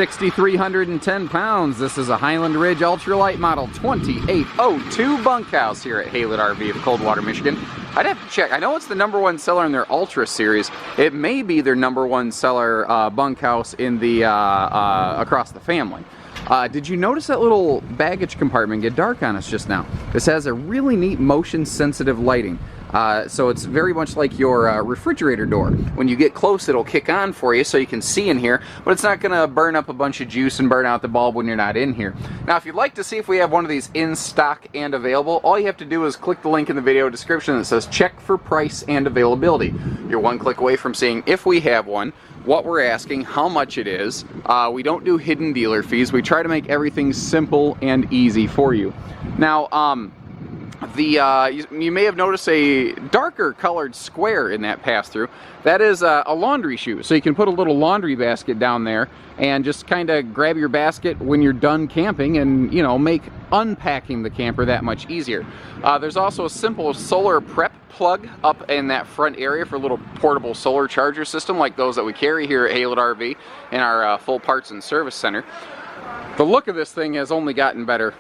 6,310 pounds. This is a Highland Ridge Ultralight model 2802 bunkhouse here at Highland RV of Coldwater, Michigan. I'd have to check. I know it's the #1 seller in their Ultra series. It may be their #1 seller bunkhouse in the across the family. Did you notice that little baggage compartment get dark on us just now? This has a really neat motion-sensitive lighting. So it's very much like your refrigerator door. When you get close, it'll kick on for you so you can see in here, but it's not going to burn up a bunch of juice and burn out the bulb when you're not in here. Now, if you'd like to see if we have one of these in stock and available, all you have to do is click the link in the video description that says check for price and availability. You're one click away from seeing if we have one, what we're asking, how much it is. We don't do hidden dealer fees. We try to make everything simple and easy for you. Now, you may have noticed a darker colored square in that pass-through. That is a laundry chute, so you can put a little laundry basket down there and just kind of grab your basket when you're done camping and, you know, make unpacking the camper that much easier. There's also a simple solar prep plug up in that front area for a little portable solar charger system like those that we carry here at Highland RV in our full parts and service center. The look of this thing has only gotten better.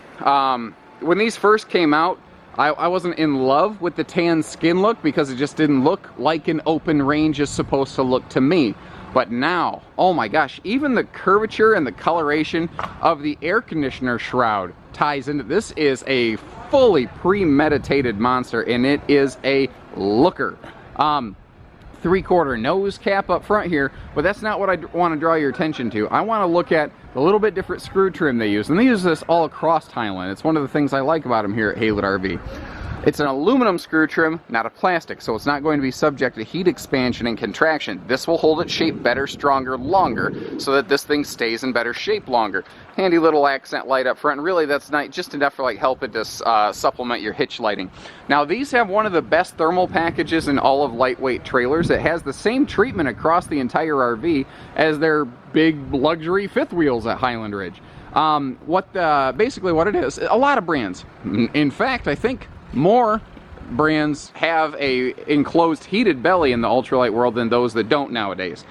When these first came out, I wasn't in love with the tan skin look because it just didn't look like an open range is supposed to look to me. But now, oh my gosh, even the curvature and the coloration of the air conditioner shroud ties into this. Is a fully premeditated monster, and it is a looker. 3/4 nose cap up front here, but that's not what I want to draw your attention to. I want to look at the little bit different screw trim they use, and they use this all across Highland. It's one of the things I like about them here at Highland RV. It's an aluminum screw trim, not a plastic, so it's not going to be subject to heat expansion and contraction. This will hold its shape better, stronger, longer, so that this thing stays in better shape longer. Handy little accent light up front, and really that's not just enough for like help it to supplement your hitch lighting. Now these have one of the best thermal packages in all of lightweight trailers. It has the same treatment across the entire RV as their big luxury fifth wheels at Highland Ridge. Basically what it is, a lot of brands, in fact I think more brands have a enclosed heated belly in the ultralight world than those that don't nowadays.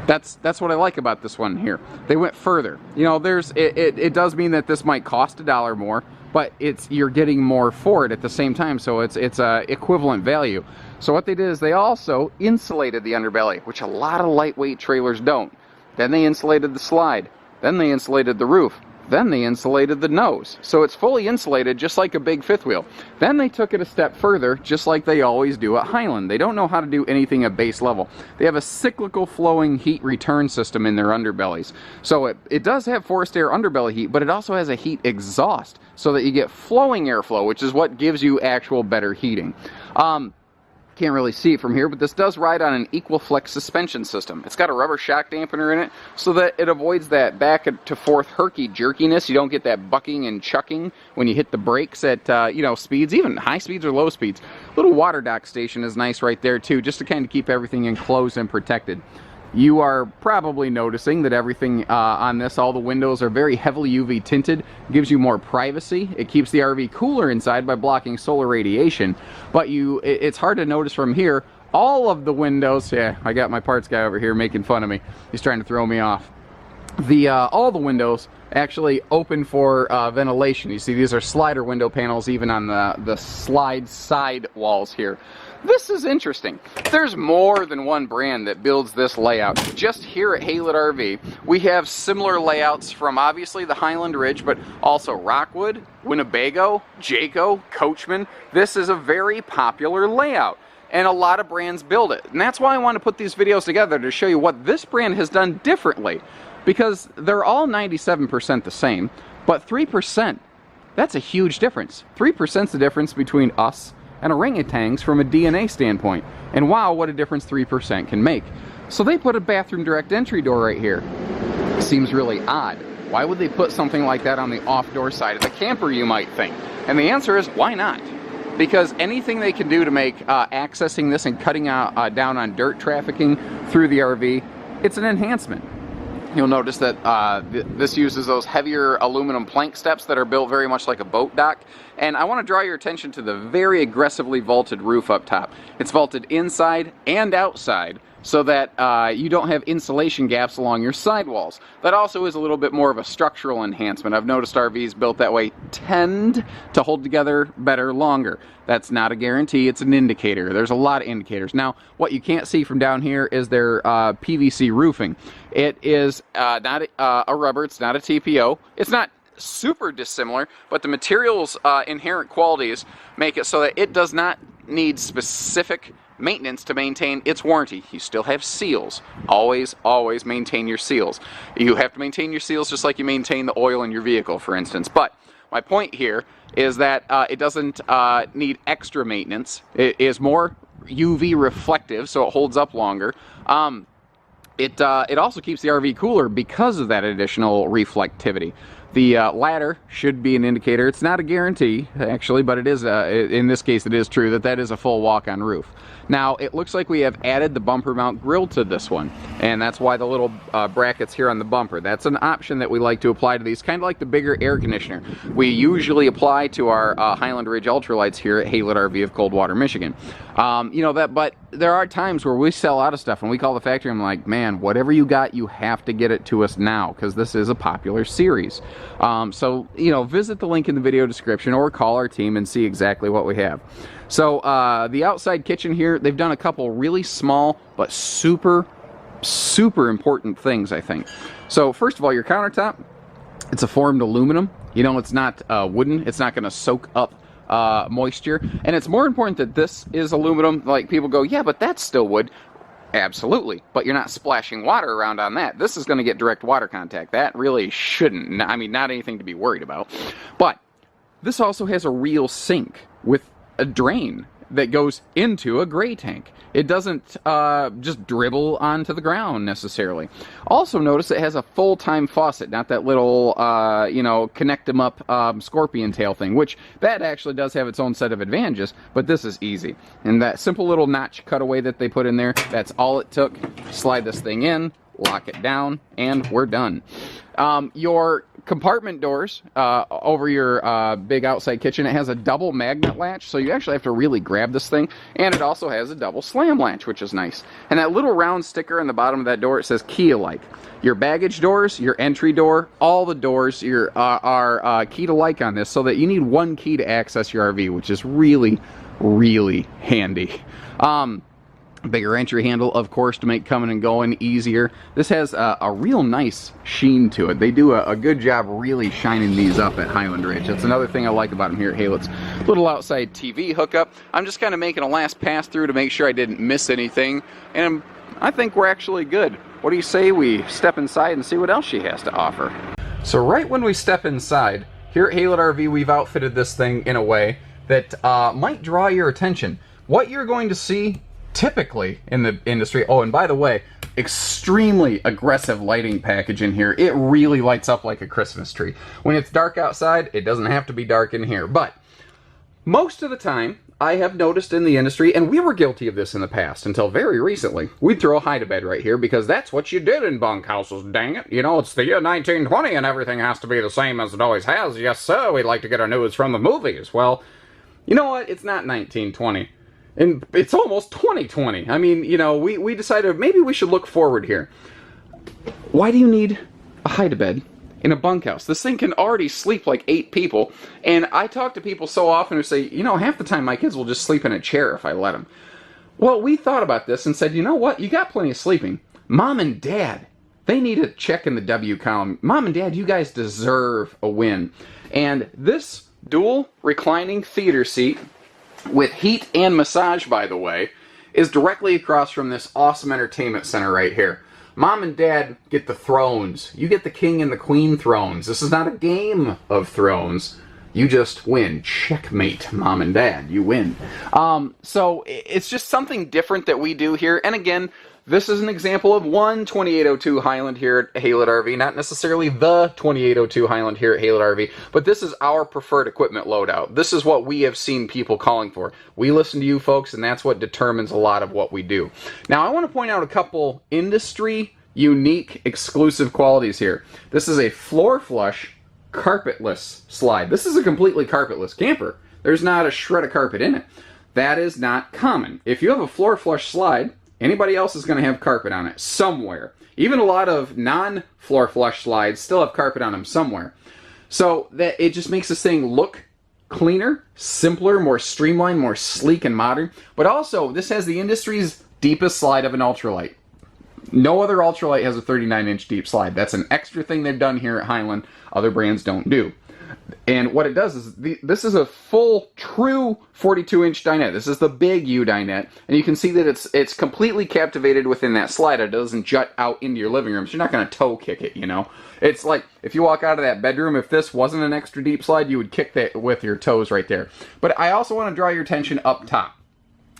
That's what I like about this one here. They went further. You know, it does mean that this might cost $1 more, but you're getting more for it at the same time, so it's a equivalent value. So what they did is they also insulated the underbelly, which a lot of lightweight trailers don't. Then they insulated the slide. Then they insulated the roof. Then they insulated the nose. So it's fully insulated just like a big fifth wheel. Then they took it a step further, just like they always do at Highland. They don't know how to do anything at base level. They have a cyclical flowing heat return system in their underbellies. So it does have forced air underbelly heat, but it also has a heat exhaust so that you get flowing airflow, which is what gives you actual better heating. Can't really see it from here, but this does ride on an equal flex suspension system. It's got a rubber shock dampener in it so that it avoids that back to forth herky jerkiness. You don't get that bucking and chucking when you hit the brakes at speeds, even high speeds or low speeds. Little water dock station is nice right there too, just to kind of keep everything enclosed and protected. You are probably noticing that everything on this, all the windows are very heavily UV tinted. It gives you more privacy. It keeps the RV cooler inside by blocking solar radiation. But it's hard to notice from here. All of the windows, yeah, I got my parts guy over here making fun of me. He's trying to throw me off. All the windows actually open for ventilation. You see, these are slider window panels even on the slide side walls here. This is interesting. There's more than one brand that builds this layout. Just here at Highland RV, we have similar layouts from obviously the Highland Ridge, but also Rockwood, Winnebago, Jayco, Coachman. This is a very popular layout, and a lot of brands build it. And that's why I want to put these videos together, to show you what this brand has done differently. Because they're all 97% the same, but 3%, that's a huge difference. 3% is the difference between us and orangutans from a DNA standpoint. And wow, what a difference 3% can make. So they put a bathroom direct entry door right here. Seems really odd. Why would they put something like that on the off-door side of the camper, you might think? And the answer is, why not? Because anything they can do to make accessing this and cutting down on dirt trafficking through the RV, it's an enhancement. You'll notice that this uses those heavier aluminum plank steps that are built very much like a boat dock. And I want to draw your attention to the very aggressively vaulted roof up top. It's vaulted inside and outside so that you don't have insulation gaps along your sidewalls. That also is a little bit more of a structural enhancement. I've noticed RVs built that way tend to hold together better longer. That's not a guarantee, it's an indicator. There's a lot of indicators. Now, what you can't see from down here is their PVC roofing. It is not a rubber, it's not a TPO. It's not super dissimilar, but the material's inherent qualities make it so that it does not need specific maintenance to maintain its warranty. You still have seals. Always, always maintain your seals. You have to maintain your seals just like you maintain the oil in your vehicle, for instance. But my point here is that it doesn't need extra maintenance. It is more UV reflective, so it holds up longer. It also keeps the RV cooler because of that additional reflectivity. The ladder should be an indicator. It's not a guarantee, actually, but it is, in this case, it is true that that is a full walk-on roof. Now, it looks like we have added the bumper mount grill to this one, and that's why the little brackets here on the bumper. That's an option that we like to apply to these, kind of like the bigger air conditioner we usually apply to our Highland Ridge Ultralights here at Haylett RV of Coldwater, Michigan. You know that, but there are times where we sell out of stuff, and we call the factory, and I'm like, man, whatever you got, you have to get it to us now, because this is a popular series. So, you know, visit the link in the video description or call our team and see exactly what we have. So, the outside kitchen here, they've done a couple really small but super important things, I think. So, first of all, your countertop, it's a formed aluminum. You know, it's not wooden. It's not going to soak up moisture. And it's more important that this is aluminum. Like, people go, yeah, but that's still wood. Absolutely, but you're not splashing water around on that. This is going to get direct water contact. That really shouldn't. I mean, not anything to be worried about. But this also has a real sink with a drain that goes into a gray tank. It doesn't just dribble onto the ground necessarily. Also notice it has a full-time faucet, not that little, you know, connect them up scorpion tail thing, which that actually does have its own set of advantages, but this is easy. And that simple little notch cutaway that they put in there, that's all it took. Slide this thing in, lock it down, and we're done. Your compartment doors over your big outside kitchen, it has a double magnet latch, so you actually have to really grab this thing, and it also has a double slam latch, which is nice. And that little round sticker on the bottom of that door, it says key alike. Your baggage doors, your entry door, all the doors are keyed alike on this, so that you need one key to access your RV, which is really, really handy. Bigger entry handle, of course, to make coming and going easier. This has a real nice sheen to it. They do a good job really shining these up at Highland Ridge. That's another thing I like about them here at Haylett's. Little outside TV hookup. I'm just kind of making a last pass through to make sure I didn't miss anything, and I think we're actually good. What do you say we step inside and see what else she has to offer? So right when we step inside, here at Haylett RV, we've outfitted this thing in a way that might draw your attention. What you're going to see typically in the industry, oh, and by the way, extremely aggressive lighting package in here. It really lights up like a Christmas tree. When it's dark outside, it doesn't have to be dark in here. But most of the time, I have noticed in the industry, and we were guilty of this in the past until very recently, we'd throw a hide-a-bed right here because that's what you did in bunkhouses, dang it. You know, it's the year 1920 and everything has to be the same as it always has. Yes, sir, we'd like to get our news from the movies. Well, you know what? It's not 1920. And it's almost 2020. I mean, you know, we decided maybe we should look forward here. Why do you need a hide-a-bed in a bunkhouse? This thing can already sleep like 8 people. And I talk to people so often who say, you know, half the time my kids will just sleep in a chair if I let them. Well, we thought about this and said, you know what? You got plenty of sleeping. Mom and Dad, they need a check in the W column. Mom and Dad, you guys deserve a win. And this dual reclining theater seat, with heat and massage, by the way, is directly across from this awesome entertainment center right here. Mom and Dad get the thrones. You get the king and the queen thrones. This is not a game of thrones. You just win. Checkmate, Mom and Dad. You win. So it's just something different that we do here. And again, this is an example of one 2802 Highland here at Haylett RV, not necessarily the 2802 Highland here at Haylett RV, but this is our preferred equipment loadout. This is what we have seen people calling for. We listen to you folks, and that's what determines a lot of what we do. Now, I want to point out a couple industry unique exclusive qualities here. This is a floor flush carpetless slide. This is a completely carpetless camper. There's not a shred of carpet in it. That is not common. If you have a floor flush slide, Anybody else is going to have carpet on it somewhere. Even a lot of non-floor flush slides still have carpet on them somewhere. So that it just makes this thing look cleaner, simpler, more streamlined, more sleek and modern. But also, this has the industry's deepest slide of an ultralight. No other ultralight has a 39-inch deep slide. That's an extra thing they've done here at Highland. Other brands don't do. And what it does is, this is a full, true 42-inch dinette. This is the big U dinette. And you can see that it's completely captivated within that slide. It doesn't jut out into your living room, so you're not going to toe kick it, you know. It's like, if you walk out of that bedroom, if this wasn't an extra deep slide, you would kick that with your toes right there. But I also want to draw your attention up top.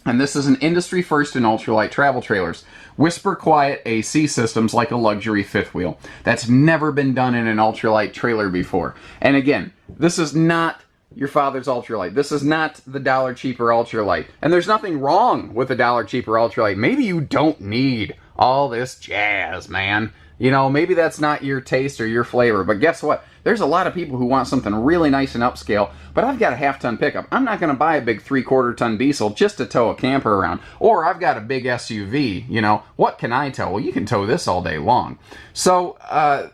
And this is an industry first in ultralight travel trailers. Whisper quiet AC systems like a luxury fifth wheel. That's never been done in an ultralight trailer before. And again, this is not your father's ultralight. This is not the dollar cheaper ultralight. And there's nothing wrong with the dollar cheaper ultralight. Maybe you don't need all this jazz, man. You know, maybe that's not your taste or your flavor, but guess what? There's a lot of people who want something really nice and upscale, but I've got a half-ton pickup. I'm not going to buy a big 3/4-ton diesel just to tow a camper around. Or I've got a big SUV, you know. What can I tow? Well, you can tow this all day long. So,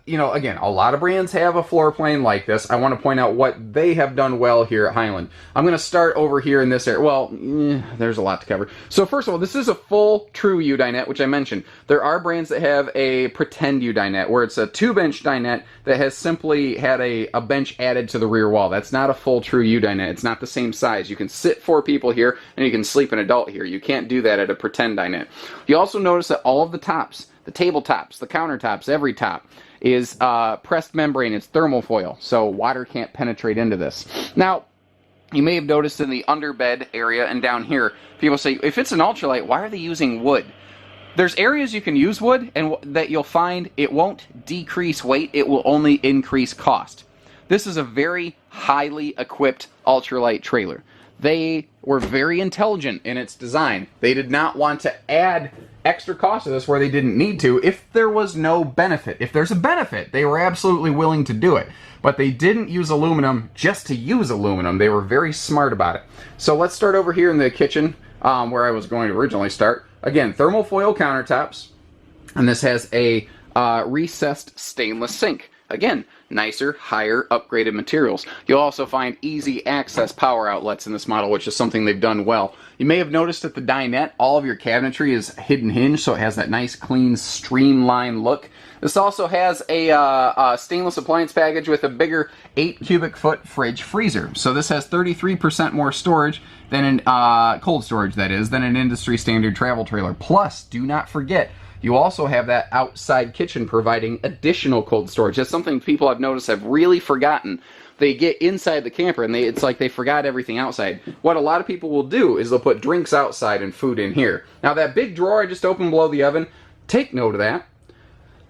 you know, again, a lot of brands have a floor plane like this. I want to point out what they have done well here at Highland. I'm going to start over here in this area. Well, there's a lot to cover. So first of all, this is a full true U dinette, which I mentioned. There are brands that have a pretend U dinette, where it's a 2-bench dinette that has simply had a bench added to the rear wall. That's not a full true U dinette. It's not the same size. You can sit 4 people here, and you can sleep an adult here. You can't do that at a pretend dinette. You also notice that all of the tops, the tabletops, the countertops, every top is pressed membrane. It's thermal foil, so water can't penetrate into this. Now, you may have noticed in the underbed area and down here, people say, if it's an ultralight, why are they using wood? There's areas you can use wood, and that you'll find it won't decrease weight, it will only increase cost. This is a very highly equipped ultralight trailer. They were very intelligent in its design. They did not want to add extra cost to this where they didn't need to if there was no benefit. If there's a benefit, they were absolutely willing to do it. But they didn't use aluminum just to use aluminum. They were very smart about it. So let's start over here in the kitchen where I was going to originally start. Again, thermal foil countertops, and this has a recessed stainless sink. Again, nicer, higher, upgraded materials. You'll also find easy access power outlets in this model, which is something they've done well. You may have noticed at the dinette, all of your cabinetry is hidden hinge, so it has that nice, clean, streamlined look. This also has a stainless appliance package with a bigger 8 cubic foot fridge freezer. So this has 33% more storage than an cold storage, that is, than an industry standard travel trailer. Plus, do not forget, you also have that outside kitchen providing additional cold storage. That's something people I've noticed have really forgotten. They get inside the camper and it's like they forgot everything outside. What a lot of people will do is they'll put drinks outside and food in here. Now that big drawer I just opened below the oven, take note of that.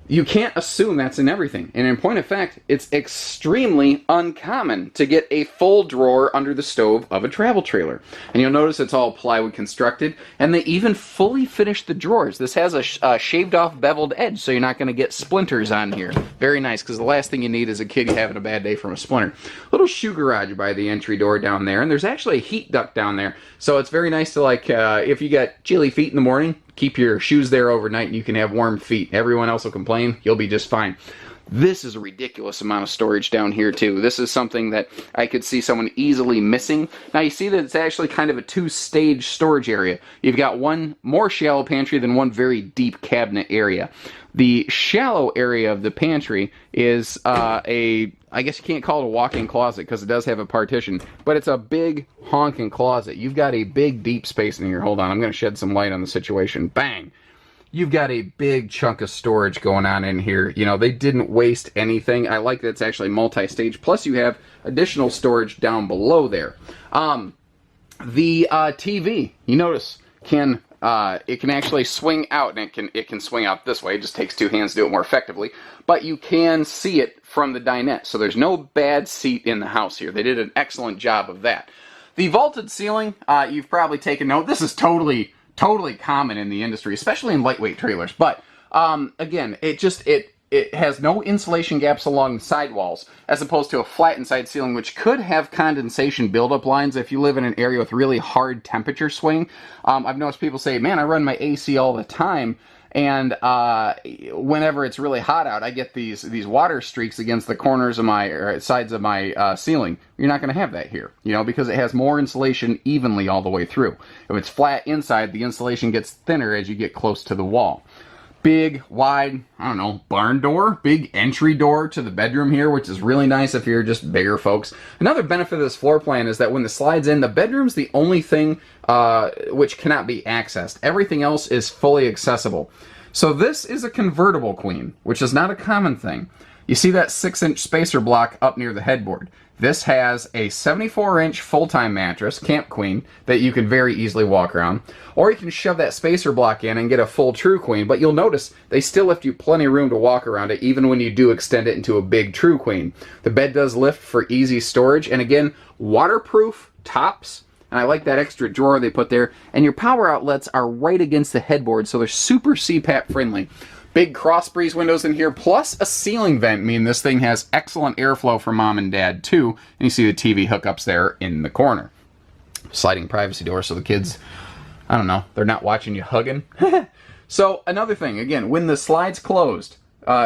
You can't assume that's in everything. And in point of fact, it's extremely uncommon to get a full drawer under the stove of a travel trailer. And you'll notice it's all plywood constructed, and they even fully finished the drawers. This has a shaved off beveled edge, so you're not going to get splinters on here. Very nice, because the last thing you need is a kid having a bad day from a splinter. Little shoe garage by the entry door down there, and there's actually a heat duct down there. So it's very nice to, like, if you got chilly feet in the morning, keep your shoes there overnight and you can have warm feet. Everyone else will complain. You'll be just fine. This is a ridiculous amount of storage down here too. This is something that I could see someone easily missing. Now you see that it's actually kind of a 2-stage storage area. You've got one more shallow pantry than one very deep cabinet area. The shallow area of the pantry is I guess you can't call it a walk-in closet because it does have a partition, but it's a big honking closet. You've got a big deep space in here. Hold on, I'm going to shed some light on the situation. Bang! You've got a big chunk of storage going on in here. You know, they didn't waste anything. I like that it's actually multi-stage. Plus you have additional storage down below there. The TV, you notice, it can actually swing out, and it can swing out this way. It just takes 2 hands to do it more effectively. But you can see it from the dinette, so there's no bad seat in the house here. They did an excellent job of that. The vaulted ceiling, you've probably taken note. This is totally common in the industry, especially in lightweight trailers. But again, it it has no insulation gaps along the sidewalls, as opposed to a flat inside ceiling, which could have condensation buildup lines if you live in an area with really hard temperature swing. I've noticed people say, man, I run my AC all the time, and whenever it's really hot out, I get these water streaks against the corners of my, or sides of my ceiling. You're not going to have that here, you know, because it has more insulation evenly all the way through. If it's flat inside, the insulation gets thinner as you get close to the wall. Big, wide, I don't know, barn door, big entry door to the bedroom here, which is really nice if you're just bigger folks. Another benefit of this floor plan is that when the slide's in, the bedroom's the only thing which cannot be accessed. Everything else is fully accessible. So this is a convertible queen, which is not a common thing. You see that 6-inch spacer block up near the headboard. This has a 74-inch full-time mattress, Camp Queen, that you can very easily walk around. Or you can shove that spacer block in and get a full True Queen, but you'll notice they still left you plenty of room to walk around it, even when you do extend it into a big True Queen. The bed does lift for easy storage, and again, waterproof tops. And I like that extra drawer they put there. And your power outlets are right against the headboard, so they're super CPAP friendly. Big cross breeze windows in here, plus a ceiling vent, meaning this thing has excellent airflow for mom and dad too. And you see the TV hookups there in the corner. Sliding privacy door so the kids, I don't know, they're not watching you hugging. So another thing, again, when the slide's closed,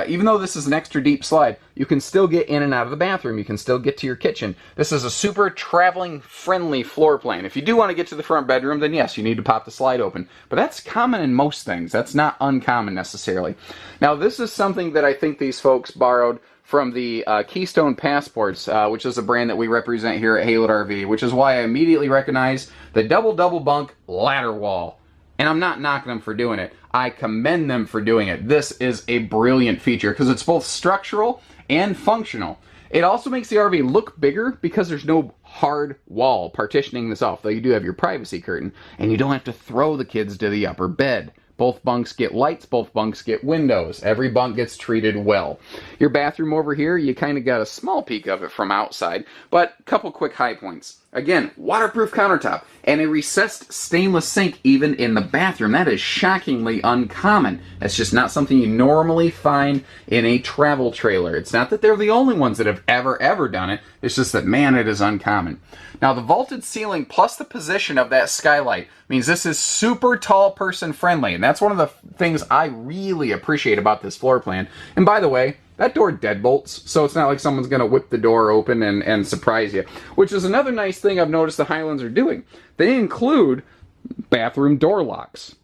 even though this is an extra deep slide, you can still get in and out of the bathroom. You can still get to your kitchen. This is a super traveling friendly floor plan. If you do want to get to the front bedroom, then yes, you need to pop the slide open. But that's common in most things. That's not uncommon necessarily. Now, this is something that I think these folks borrowed from the Keystone Passports, which is a brand that we represent here at Highland RV, which is why I immediately recognize the double bunk ladder wall. And I'm not knocking them for doing it. I commend them for doing it. This is a brilliant feature because it's both structural and functional. It also makes the RV look bigger because there's no hard wall partitioning this off, though you do have your privacy curtain, and you don't have to throw the kids to the upper bed. Both bunks get lights, both bunks get windows. Every bunk gets treated well. Your bathroom over here, you kind of got a small peek of it from outside, but a couple quick high points. Again, waterproof countertop and a recessed stainless sink even in the bathroom. That is shockingly uncommon. That's just not something you normally find in a travel trailer. It's not that they're the only ones that have ever done it. It's just that, man, it is uncommon. Now, the vaulted ceiling plus the position of that skylight means this is super tall person friendly, and that's one of the things I really appreciate about this floor plan. And by the way, that door deadbolts, so it's not like someone's going to whip the door open and surprise you, which is another nice thing I've noticed the Highlands are doing. They include bathroom door locks.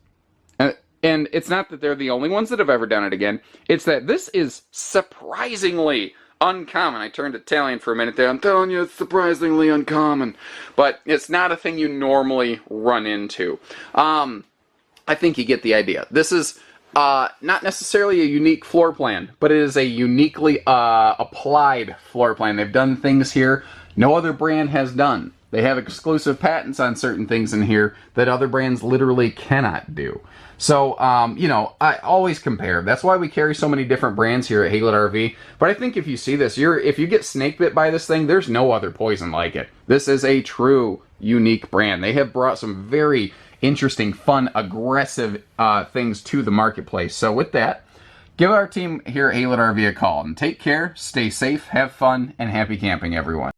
And it's not that they're the only ones that have ever done it again. It's that this is surprisingly uncommon. I turned Italian for a minute there. I'm telling you, it's surprisingly uncommon. But it's not a thing you normally run into. I think you get the idea. This is not necessarily a unique floor plan, but it is a uniquely applied floor plan. They've done things here no other brand has done. They have exclusive patents on certain things in here that other brands literally cannot do. So, you know, I always compare. That's why we carry so many different brands here at Highland RV. But I think if you see this, if you get snake bit by this thing, there's no other poison like it. This is a true unique brand. They have brought some very interesting, fun, aggressive things to the marketplace. So with that, give our team here at Highland RV a call. And take care, stay safe, have fun, and happy camping, everyone.